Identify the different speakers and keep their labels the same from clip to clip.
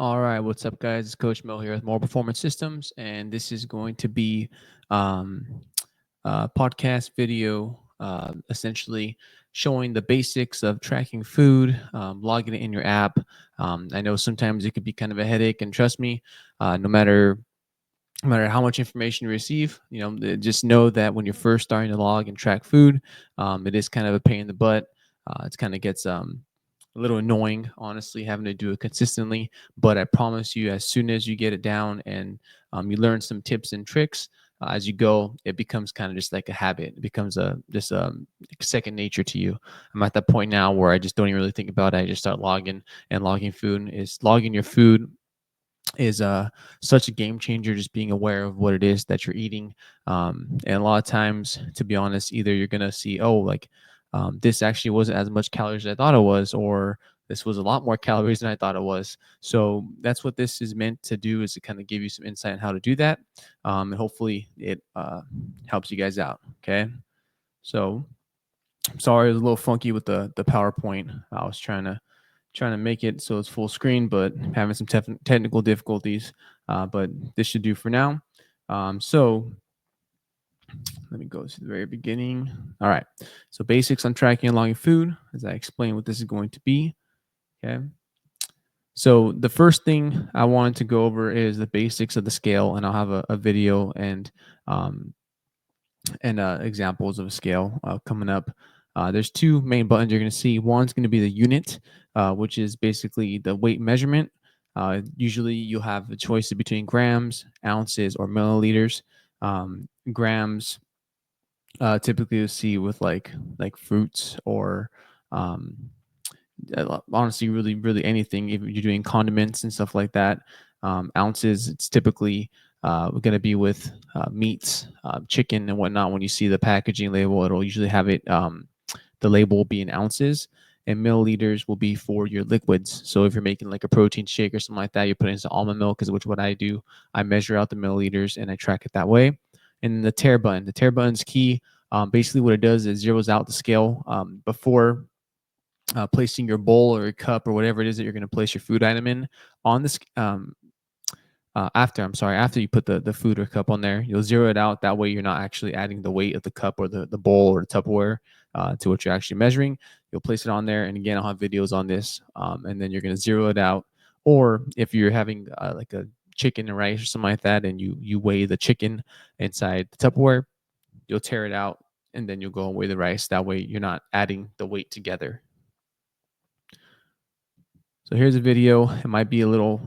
Speaker 1: All right, what's up, guys? It's Coach Mo here with More Performance Systems, and this is going to be um, a podcast video, essentially showing the basics of tracking food, logging it in your app. I know sometimes it could be kind of a headache, and trust me, no matter how much information you receive, just know that when you're first starting to log and track food, it is kind of a pain in the butt. It kind of gets a little annoying, honestly, having to do it consistently. But I promise you, as soon as you get it down and you learn some tips and tricks as you go, it becomes kind of just like a habit. It becomes second nature to you. I'm at that point now where I just don't even really think about it. I just start logging and logging food. Is logging your food is such a game changer, just being aware of what it is that you're eating. And a lot of times, to be honest, either you're gonna see, oh, like this actually wasn't as much calories as I thought it was, or this was a lot more calories than I thought it was. So that's what this is meant to do, is to kind of give you some insight on how to do that. And hopefully it helps you guys out. Okay, so I'm sorry it was a little funky with the PowerPoint. I was trying to make it so it's full screen, but having some technical difficulties. But this should do for now. So let me go to the very beginning. All right. So basics on tracking and logging food, as I explain what this is going to be. Okay. So the first thing I wanted to go over is the basics of the scale, and I'll have a video um, and examples of a scale coming up. There's two main buttons you're going to see. One's going to be the unit, which is basically the weight measurement. Usually you'll have a choice between grams, ounces, or milliliters. Grams typically you'll see with like fruits or honestly really anything. If you're doing condiments and stuff like that, ounces, it's typically going to be with meats, chicken and whatnot. When you see the packaging label, it'll usually have it, the label will be in ounces, and milliliters will be for your liquids. So if you're making like a protein shake or something like that, you put it into almond milk, because which what I do, I measure out the milliliters and I track it that way. And the tare button's key. Basically what it does is zeroes out the scale before placing your bowl or a cup or whatever it is that you're going to place your food item in on this. After you put the food or cup on there, you'll zero it out. That way you're not actually adding the weight of the cup or the bowl or the Tupperware to what you're actually measuring. You'll place it on there. And again, I'll have videos on this. And then you're going to zero it out. Or if you're having like a chicken and rice or something like that, and you weigh the chicken inside the Tupperware, you'll tear it out and then you'll go and weigh the rice. That way you're not adding the weight together. So here's a video. It might be a little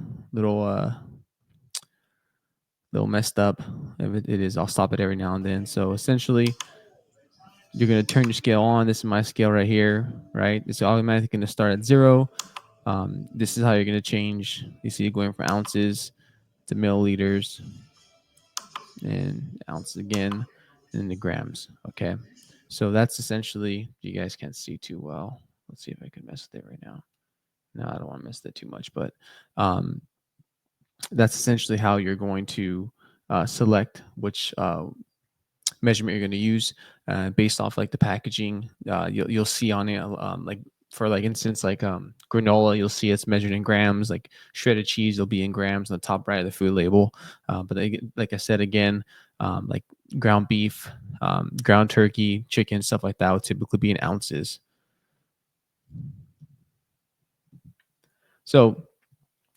Speaker 1: messed up. If it is, I'll stop it every now and then. So essentially, you're going to turn your scale on. This is my scale right here, right? It's automatically going to start at 0. This is how you're going to change. You see it going from ounces to milliliters and ounces again, and the grams. Okay. So that's essentially, you guys can't see too well. Let's see if I can mess with it right now. No, I don't want to mess with it too much, but that's essentially how you're going to select which measurement you're going to use based off like the packaging. You'll see on it, like for like instance, like granola, you'll see it's measured in grams. Like shredded cheese will be in grams on the top right of the food label. But like I said again, like ground beef, ground turkey, chicken, stuff like that would typically be in ounces. So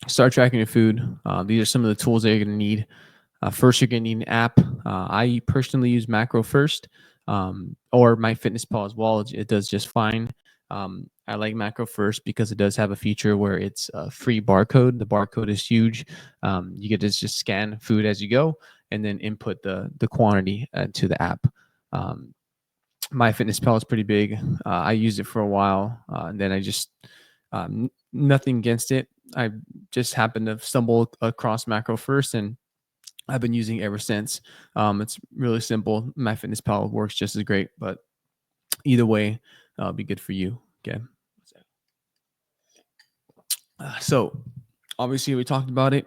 Speaker 1: start tracking your food. These are some of the tools that you're going to need. First, you're going to need an app. I personally use Macro First, or MyFitnessPal as well. It does just fine. I like Macro First because it does have a feature where it's a free barcode. The barcode is huge. You get to just scan food as you go and then input the quantity to the app. MyFitnessPal is pretty big. I used it for a while, and then I just nothing against it. I just happened to stumble across Macro First, and I've been using it ever since. It's really simple. MyFitnessPal works just as great, but either way, it'll be good for you. Okay. So obviously we talked about it.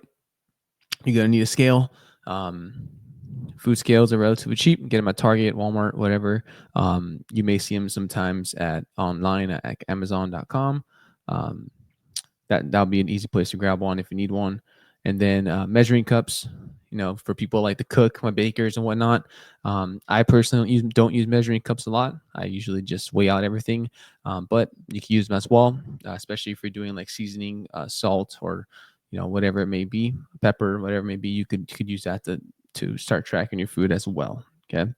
Speaker 1: You're gonna need a scale. Food scales are relatively cheap. Get them at Target, Walmart, whatever. You may see them sometimes at online at Amazon.com. that'll be an easy place to grab one if you need one. And then measuring cups, for people like to cook, my bakers and whatnot. I personally don't use measuring cups a lot. I usually just weigh out everything, but you can use them as well, especially if you're doing like seasoning, salt, or whatever it may be, pepper, whatever it may be. You could use that to start tracking your food as well. Okay.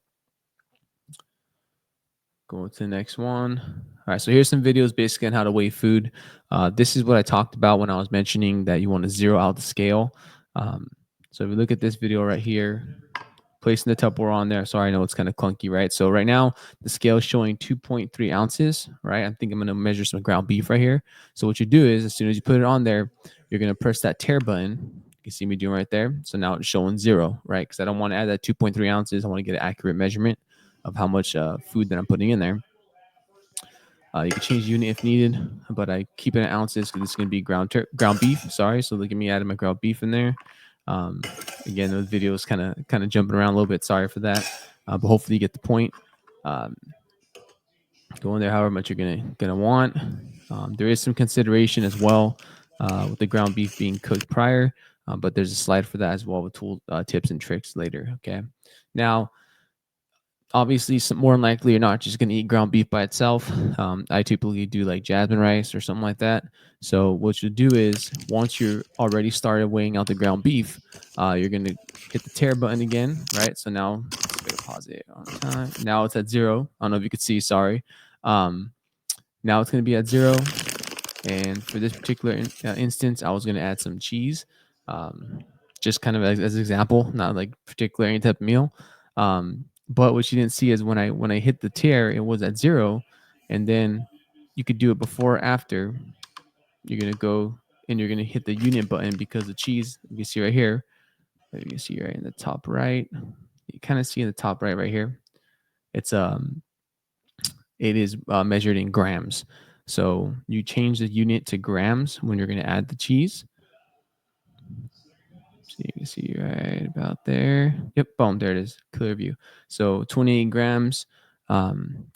Speaker 1: Go to the next one. All right, so here's some videos basically on how to weigh food. This is what I talked about when I was mentioning that you want to zero out the scale. Um, so if you look at this video right here, placing the Tupperware on there. Sorry, I know it's kind of clunky, right? So right now the scale is showing 2.3 ounces, right? I think I'm going to measure some ground beef right here. So what you do is as soon as you put it on there, you're going to press that tare button. You can see me doing right there. So now it's showing 0, right? Because I don't want to add that 2.3 ounces. I want to get an accurate measurement of how much food that I'm putting in there. You can change the unit if needed, but I keep it in ounces because it's going to be ground beef. Sorry, so look at me adding my ground beef in there. Um, Again, those videos kind of jumping around a little bit. Sorry for that, but hopefully you get the point. Um, Go in there however much you're gonna want. There is some consideration as well with the ground beef being cooked prior, but there's a slide for that as well with tool tips and tricks later. Okay, now obviously more than likely you're not just going to eat ground beef by itself. I typically do like jasmine rice or something like that. So what you do is once you're already started weighing out the ground beef, you're going to hit the tare button again, right? So now let's pause it on time. Now it's at 0. I don't know if you could see, sorry. Now it's going to be at 0. And for this particular instance, I was going to add some cheese, just kind of as an example, not like particular any type of meal. But what you didn't see is when I hit the tare, it was at 0, and then you could do it before or after. You're gonna go and you're gonna hit the unit button because the cheese you can see right here. You can see right in the top right. You kind of see in the top right here. It is measured in grams. So you change the unit to grams when you're gonna add the cheese. So you can see right about there. Yep, boom, there it is, clear view. So 28 grams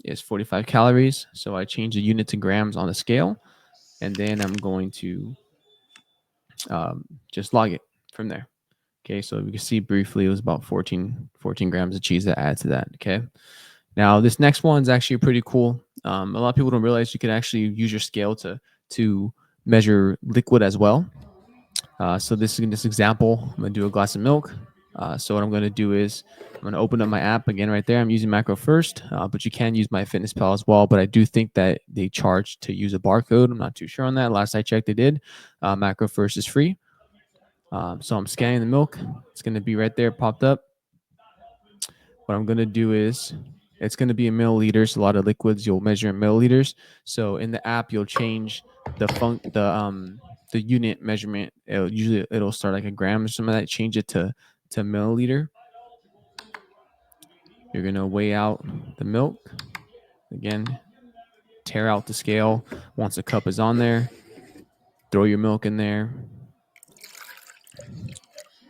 Speaker 1: is 45 calories. So I change the unit to grams on the scale, and then I'm going to just log it from there. Okay, so you can see briefly it was about 14 grams of cheese that add to that. Okay, now this next one is actually pretty cool. A lot of people don't realize you can actually use your scale to measure liquid as well. So this is in this example, I'm gonna do a glass of milk. So what I'm gonna do is I'm gonna open up my app again right there. I'm using Macro First, but you can use MyFitnessPal as well. But I do think that they charge to use a barcode. I'm not too sure on that. Last I checked, they did. Macro First is free. So I'm scanning the milk. It's gonna be right there, popped up. What I'm gonna do is it's gonna be in milliliters. A lot of liquids you'll measure in milliliters. So in the app, you'll change the unit measurement. It'll start like a gram or something like that. Change it to milliliter. You're gonna weigh out the milk. Again, tare out the scale. Once the cup is on there, throw your milk in there.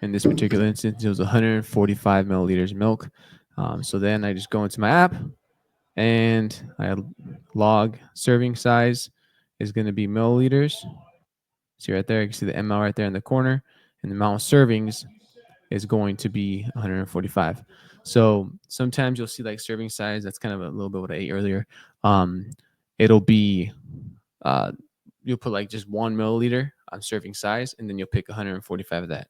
Speaker 1: In this particular instance, it was 145 milliliters of milk. So then I just go into my app and I log serving size is going to be milliliters. See right there, you can see the ml right there in the corner, and the amount of servings is going to be 145. So sometimes you'll see like serving size. That's kind of a little bit what I ate earlier. It'll be you'll put like just 1 milliliter on serving size, and then you'll pick 145 of that.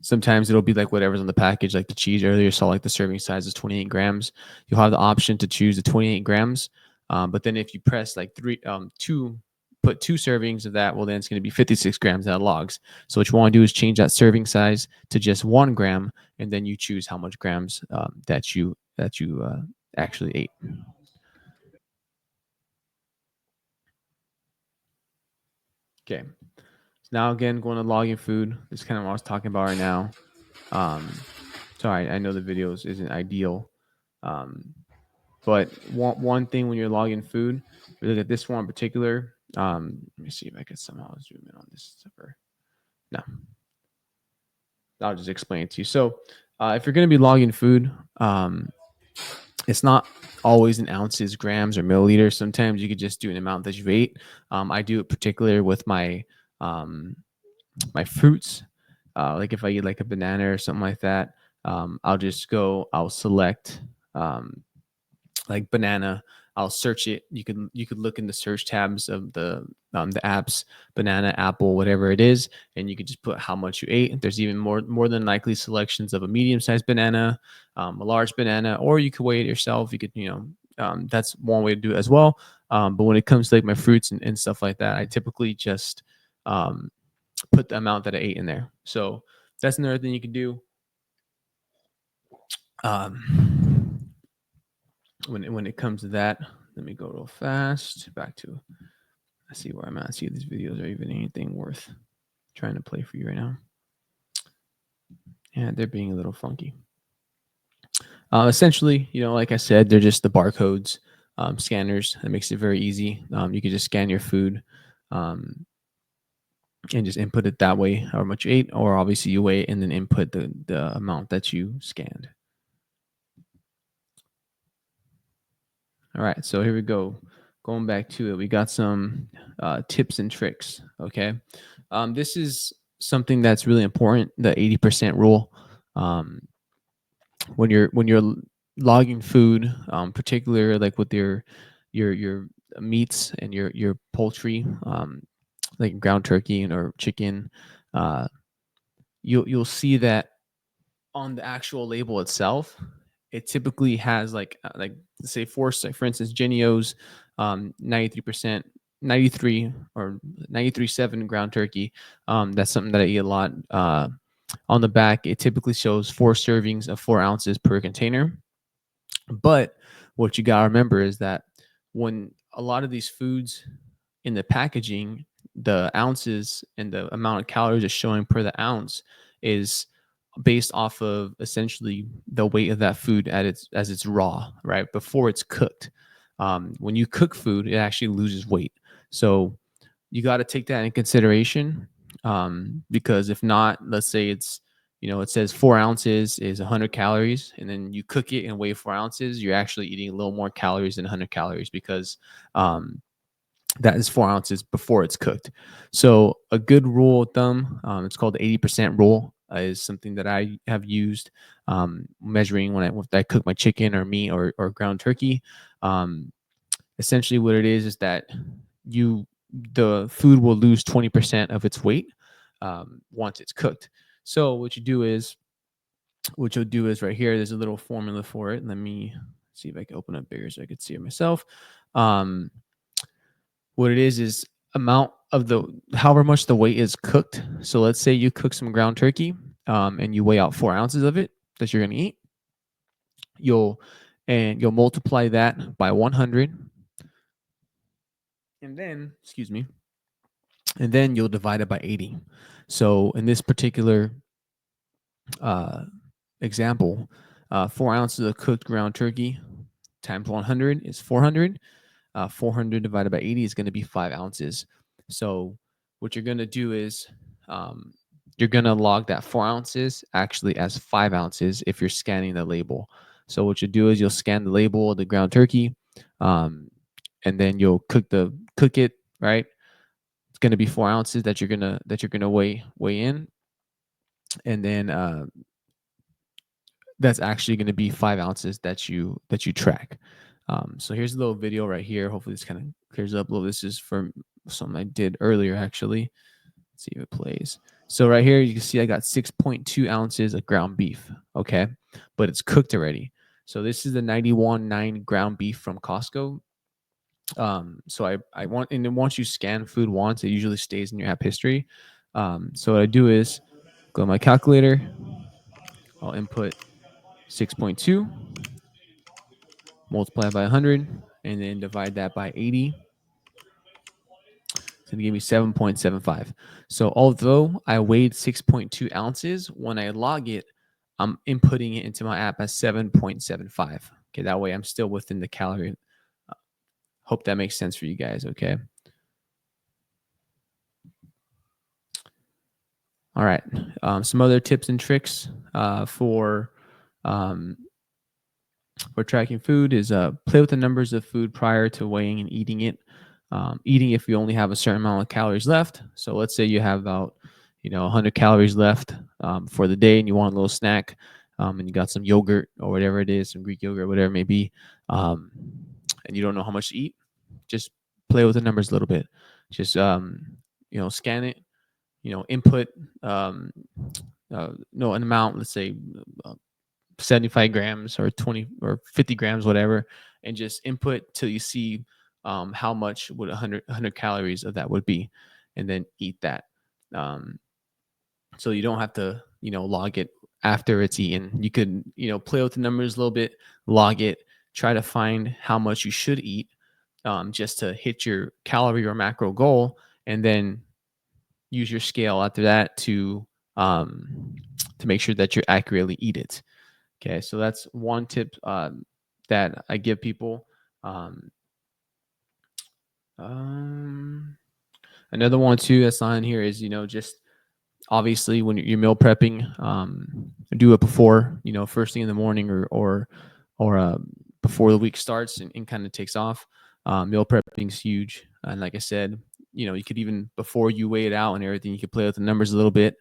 Speaker 1: Sometimes it'll be like whatever's on the package, like the cheese earlier saw like the serving size is 28 grams. You'll have the option to choose the 28 grams. But then if you press like put 2 servings of that, well, then it's going to be 56 grams that logs. So what you want to do is change that serving size to just 1 gram, and then you choose how much grams that you actually ate. Okay. So now again, going to logging food. This is kind of what I was talking about right now. Sorry, I know the videos isn't ideal. But one thing when you're logging food, we look at this one in particular. Let me see if I can somehow zoom in on this. No, I'll just explain it to you. So if you're going to be logging food, It's not always in ounces, grams, or milliliters. Sometimes you could just do an amount that you ate. I do it particularly with um, my fruits. Like if I eat like a banana or something like that, I'll select like banana. I'll search it. You could look in the search tabs of the apps, banana, apple, whatever it is, and you could just put how much you ate. There's even more than likely selections of a medium sized banana, a large banana, or you could weigh it yourself. You could that's one way to do it as well. But when it comes to like my fruits and stuff like that, I typically just um, put the amount that I ate in there. So that's another thing you can do. Um, when it comes to that, let me go real fast back to I see where I'm at. See if these videos are even anything worth trying to play for you right now. Yeah, they're being a little funky. Essentially, like I said, they're just the barcodes, scanners. That makes it very easy. You can just scan your food um, and just input it that way, however much you ate, or obviously you weigh it and then input the amount that you scanned. All right, so here we go. Going back to it, we got some tips and tricks. Okay, this is something that's really important. The 80% rule. Um, when you're logging food, particularly like with your meats and your poultry, like ground turkey or chicken, uh, you'll see that on the actual label itself, it typically has like say for instance, Genio's 93%, 93 or 93.7 ground turkey. That's something that I eat a lot. On the back, it typically shows 4 servings of 4 ounces per container. But what you gotta remember is that when a lot of these foods in the packaging, the ounces and the amount of calories it's showing per the ounce is based off of essentially the weight of that food at its as it's raw, right? Before it's cooked. When you cook food, it actually loses weight. So you got to take that in consideration, because if not, let's say it says 4 ounces is 100 calories, and then you cook it and weigh 4 ounces, you're actually eating a little more calories than 100 calories because um, that is 4 ounces before it's cooked. So a good rule of thumb, it's called the 80% rule, is something that I have used, measuring when I cook my chicken or meat or ground turkey. Um, Essentially what it is that you the food will lose 20% of its weight once it's cooked. So what you'll do is right here, there's a little formula for it. Let me see if I can open up bigger so I could see it myself. Um, what it is amount of the however much the weight is cooked. So let's say you cook some ground turkey, and you weigh out 4 ounces of it that you're going to eat. You'll multiply that by 100, and then excuse me, and then you'll divide it by 80. So in this particular uh, example, 4 ounces of cooked ground turkey times 100 is 400. 400 divided by 80 is going to be 5 ounces. So what you're going to do is um, you're going to log that 4 ounces actually as 5 ounces if you're scanning the label. So what you do is you'll scan the label of the ground turkey, um, and then you'll cook it, right? It's going to be 4 ounces that you're gonna weigh in, and then that's actually going to be 5 ounces that you track. So here's a little video right here. Hopefully this kind of clears up a little. This is from something I did earlier actually. Let's see if it plays. So right here you can see I got 6.2 ounces of ground beef. Okay, but it's cooked already. So this is the 91.9 ground beef from Costco. So I want, and then once you scan food once, it usually stays in your app history. So what I do is go to my calculator. I'll input 6.2, multiply by 100, and then divide that by 80. It's going to give me 7.75. So although I weighed 6.2 ounces, when I log it, I'm inputting it into my app as 7.75. Okay, that way I'm still within the calorie. Hope that makes sense for you guys. Okay. All right. Some other tips and tricks for um, for tracking food is play with the numbers of food prior to weighing and eating it. Eating if you only have a certain amount of calories left. So let's say you have about 100 calories left for the day, and you want a little snack, and you got some yogurt or whatever it is, some Greek yogurt, whatever it may be, um, and you don't know how much to eat. Just play with the numbers a little bit. Just scan it. Input no an amount. Let's say uh, 75 grams or 20 or 50 grams, whatever, and just input till you see how much would 100 calories of that would be, and then eat that. Um, so you don't have to, log it after it's eaten. You could, play with the numbers a little bit, log it, try to find how much you should eat just to hit your calorie or macro goal, and then use your scale after that to make sure that you accurately eat it. Okay, so that's one tip that I give people. Um, um, Another one too that's on here is just obviously when you're meal prepping, do it before first thing in the morning or before the week starts and kind of takes off. Meal prepping is huge, and like I said, you could even before you weigh it out and everything, you could play with the numbers a little bit.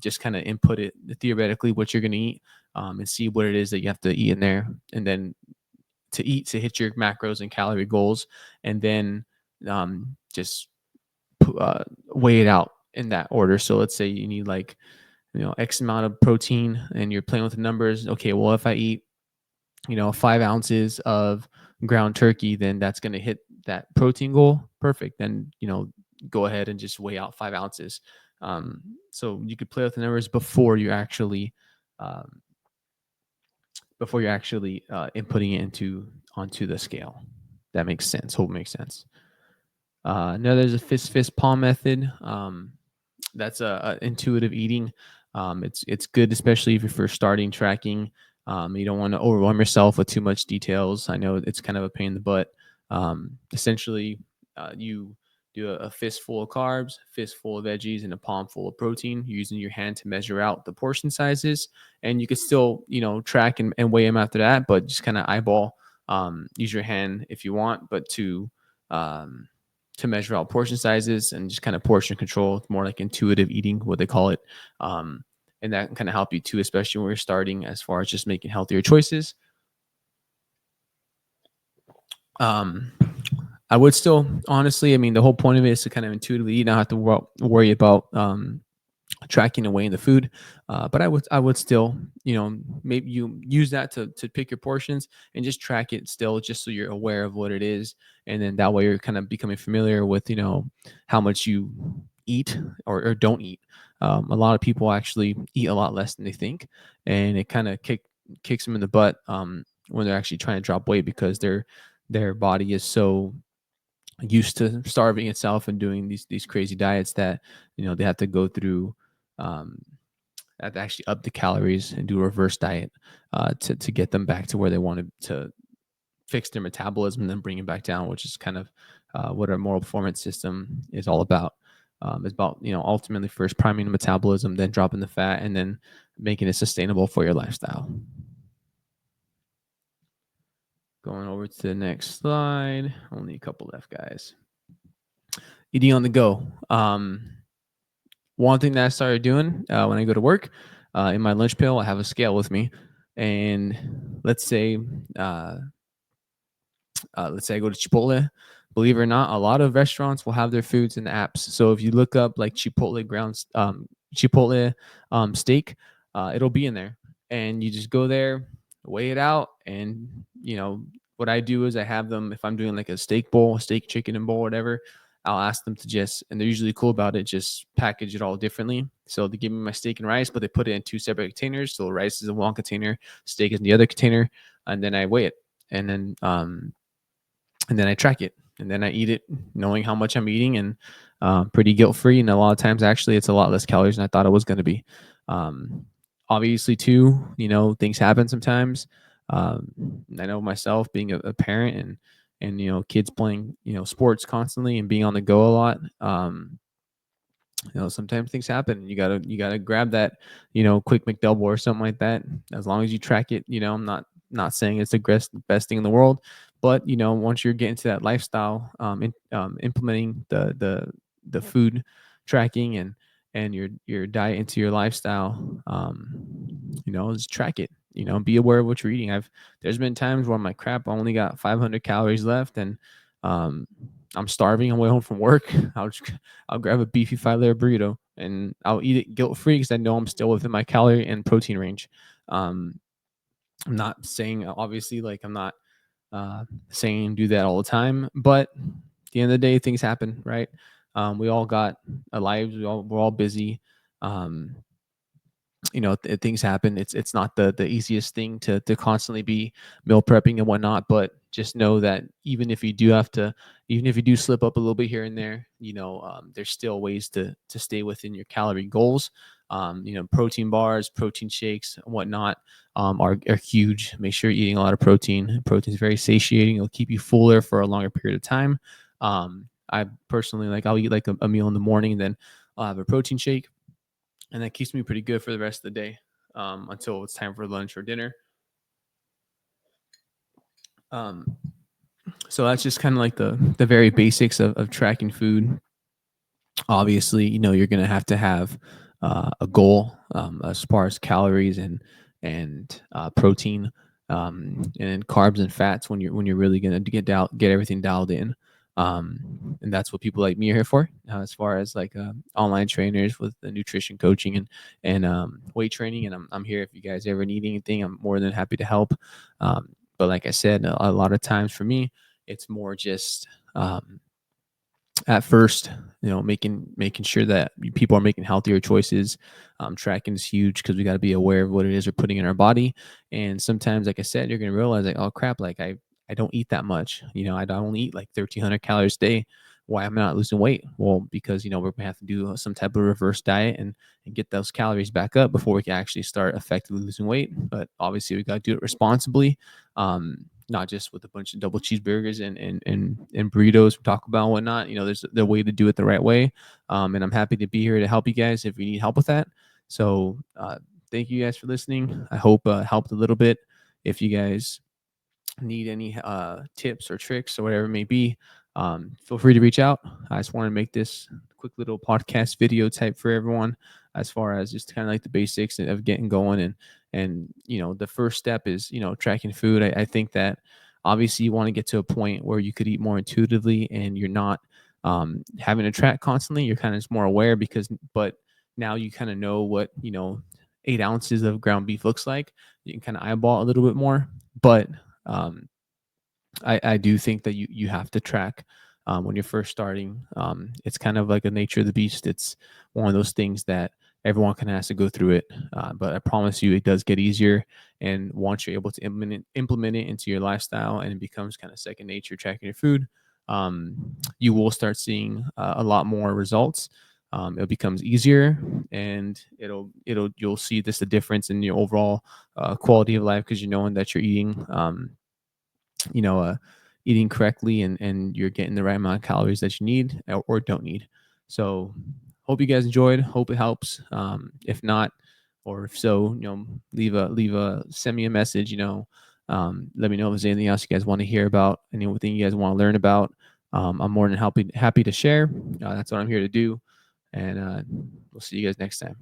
Speaker 1: Just kind of input it theoretically what you're going to eat, and see what it is that you have to eat in there, and then to eat to hit your macros and calorie goals, and then just weigh it out in that order. So let's say you need like X amount of protein, and you're playing with the numbers. Okay, well if I eat 5 ounces of ground turkey, then that's going to hit that protein goal. Perfect. Then go ahead and just weigh out 5 ounces. Um, so you could play with the numbers um, before you're actually inputting it onto the scale. That makes sense. Hope it makes sense. Now there's a fist palm method. That's a intuitive eating. It's good, especially if you're first starting tracking. You don't want to overwhelm yourself with too much details. I know it's kind of a pain in the butt. Essentially, you do a fistful of carbs, fistful of veggies, and a palm full of protein. You're using your hand to measure out the portion sizes, and you can still track and weigh them after that, but just kind of eyeball. Use your hand if you want, but um, to measure out portion sizes and just kind of portion control. It's more like intuitive eating, what they call it. Um, and that can kind of help you too, especially when you're starting as far as just making healthier choices. Um, I would still, honestly, I mean, the whole point of it is to kind of intuitively eat, not have to worry about tracking and weighing the food. But I would still, maybe you use that to pick your portions and just track it still, just so you're aware of what it is, and then that way you're kind of becoming familiar with how much you eat or don't eat. A lot of people actually eat a lot less than they think, and it kind of kicks them in the butt when they're actually trying to drop weight because their body is so used to starving itself and doing these crazy diets that they have to go through um, have to actually up the calories and do a reverse diet to get them back to where they wanted to fix their metabolism and then bring it back down, which is kind of what our moral performance system is all about. It's about ultimately first priming the metabolism, then dropping the fat, and then making it sustainable for your lifestyle. Going over to the next slide. Only a couple left, guys. Eating on the go. One thing that I started doing when I go to work, in my lunch pail, I have a scale with me, and uh, let's say I go to Chipotle. Believe it or not, a lot of restaurants will have their foods in the apps. So if you look up like Chipotle steak, it'll be in there, and you just go there, weigh it out, and what I do is I have them if I'm doing like a steak bowl, steak chicken and bowl, whatever. I'll ask them to and they're usually cool about it, just package it all differently. So they give me my steak and rice, but they put it in two separate containers. So rice is in one container, steak is in the other container, and then I weigh it, and then I track it, and then I eat it, knowing how much I'm eating, and pretty guilt free. And a lot of times, actually, it's a lot less calories than I thought it was going to be. Um, Obviously, too, things happen sometimes. I know myself being a parent and kids playing sports constantly and being on the go a lot. Sometimes things happen. You gotta grab that quick McDouble or something like that. As long as you track it, I'm not not saying it's the best thing in the world, but once you're getting to that lifestyle, implementing the food tracking and your diet into your lifestyle, just track it. Be aware of what you're eating. There's been times where I'm like, crap, I only got 500 calories left, and um, I'm starving. I'm way home from work. I'll grab a beefy 5 layer burrito and I'll eat it guilt free because I know I'm still within my calorie and protein range. Um, I'm not saying, obviously, like, I'm not saying do that all the time, but at the end of the day, things happen, right? We all got lives. We're all busy. Um, things happen. It's not the easiest thing to constantly be meal prepping and whatnot, but just know that even if you do slip up a little bit here and there, there's still ways to stay within your calorie goals. Protein bars, protein shakes, and whatnot, are huge. Make sure you're eating a lot of protein. Protein is very satiating. It'll keep you fuller for a longer period of time. I personally, like, I'll eat like a meal in the morning, then I'll have a protein shake, and that keeps me pretty good for the rest of the day, until it's time for lunch or dinner. Um, so that's just kind of like the very basics of tracking food. Obviously, you're gonna have to have a goal, as far as calories and protein, and carbs and fats when you're really gonna get everything dialed in. And that's what people like me are here for, as far as like online trainers with the nutrition coaching and weight training. And I'm here if you guys ever need anything. I'm more than happy to help. But like I said, a lot of times for me, it's more just, at first, making sure that people are making healthier choices. Tracking is huge because we got to be aware of what it is we're putting in our body. And sometimes, like I said, you're going to realize, like, oh crap, like I don't eat that much. I don't only eat like 1,300 calories a day. Why am I not losing weight? Well, because we're gonna have to do some type of reverse diet and get those calories back up before we can actually start effectively losing weight. But obviously, we got to do it responsibly. Not just with a bunch of double cheeseburgers and burritos we talk about and whatnot. There's the way to do it the right way. And I'm happy to be here to help you guys if you need help with that. So thank you guys for listening. I hope helped a little bit. If you guys need any tips or tricks or whatever it may be, feel free to reach out. I just want to make this quick little podcast video type for everyone, as far as just kind of like the basics of getting going. And the first step is tracking food. I think that obviously you want to get to a point where you could eat more intuitively and you're not having to track constantly. You're kind of just more aware, but now you kind of know what 8 ounces of ground beef looks like. You can kind of eyeball a little bit more. But um, I do think that you have to track when you're first starting. It's kind of like a nature of the beast. It's one of those things that everyone kind of has to go through it. But I promise you, it does get easier. And once you're able to implement it into your lifestyle, and it becomes kind of second nature tracking your food, you will start seeing a lot more results. It becomes easier, and you'll see this the difference in your overall quality of life, because you're knowing that you're eating. You know, uh, Eating correctly, and you're getting the right amount of calories that you need or don't need. So, hope you guys enjoyed. Hope it helps. If not, or if so, send me a message. Let me know if there's anything else you guys want to hear about, anything you guys want to learn about. I'm more than happy to share. That's what I'm here to do, and we'll see you guys next time.